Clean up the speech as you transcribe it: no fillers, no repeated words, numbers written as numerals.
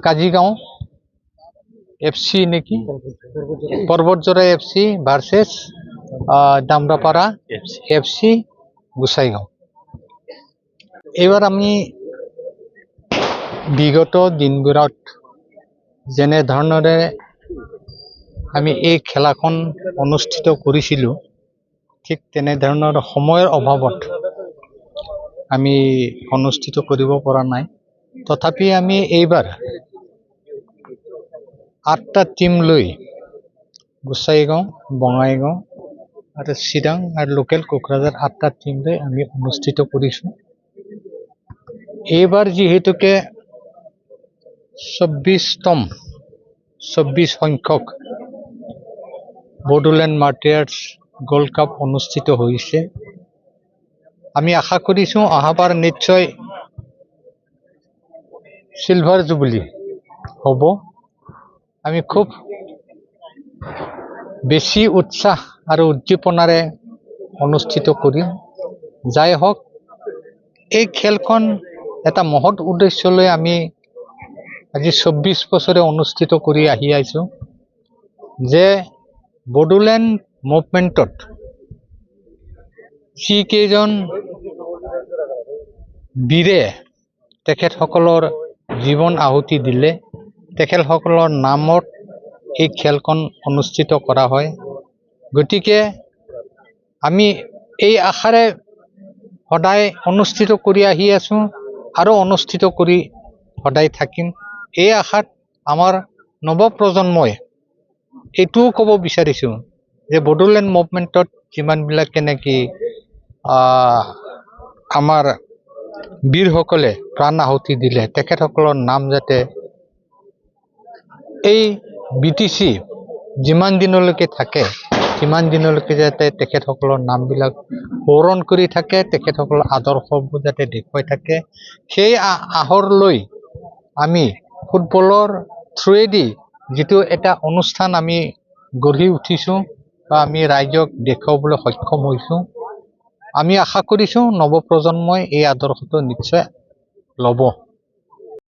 Kazigaon FC নাকি পৰ্বতজোড়া FC ভাৰ্সেস দামৰাপাড়া FC Gossaigaon. এবাৰ আমি বিগত দিনবোৰত যেনে ধৰণেৰে আমি এই খেলাখন অনুষ্ঠিত কৰিছিলোঁ, ঠিক তেনেধৰণৰ সময়ৰ অভাৱত আমি অনুষ্ঠিত কৰিব পৰা নাই। তথাপি আমি এইবাৰ 8টা টিম লৈ গোসাইগাঁও, বঙাইগাঁও আৰু চিৰাং আৰু লোকেল কোকৰাঝাৰ 8টা টিম লৈ আমি অনুষ্ঠিত কৰিছোঁ। এইবাৰ যিহেতুকে 24 সংখ্যক বড়োলেণ্ড মাৰ্টিয়াৰ্ছ গোল্ড কাপ অনুষ্ঠিত হৈছে। আমি আশা কৰিছোঁ অহাবাৰ নিশ্চয় সিলভাৰ জুবিলি হ'ব। আমি খুব বেছি উৎসাহ আৰু উদ্দীপনাৰে অনুষ্ঠিত কৰিম। যাই হওক, এই খেলখন এটা মহৎ উদ্দেশ্য লৈ আমি আজি 24 বছৰে অনুষ্ঠিত কৰি আহি আছোঁ যে বড়োলেণ্ড মুভমেণ্টত যিকেইজন বীৰে তেখেতসকলৰ জীৱন আহুতি দিলে, তেখেতসকলৰ নামত এই খেলখন অনুষ্ঠিত কৰা হয়। গতিকে আমি এই আশাৰে সদায় অনুষ্ঠিত কৰি আহি আছোঁ আৰু অনুষ্ঠিত কৰি সদায় থাকিম। এই আশাত আমাৰ নৱপ্ৰজন্মই এইটোও ক'ব বিচাৰিছোঁ যে বড়োলেণ্ড মুভমেণ্টত যিমানবিলাকে নেকি আমাৰ বীৰসকলে প্ৰাণ আহুতি দিলে, তেখেতসকলৰ নাম যাতে এই BTC যিমান দিনলৈকে থাকে সিমান দিনলৈকে যাতে তেখেতসকলৰ নামবিলাক সোঁৱৰণ কৰি থাকে, তেখেতসকলৰ আদৰ্শবোৰ যাতে দেখুৱাই থাকে, সেই আহৰ লৈ আমি ফুটবলৰ থ্ৰুৱেদি যিটো এটা অনুষ্ঠান আমি গঢ়ি উঠিছোঁ বা আমি ৰাইজক দেখুৱাবলৈ সক্ষম হৈছোঁ। আমি আশা কৰিছোঁ নৱপ্ৰজন্মই এই আদৰ্শটো নিশ্চয় ল'ব।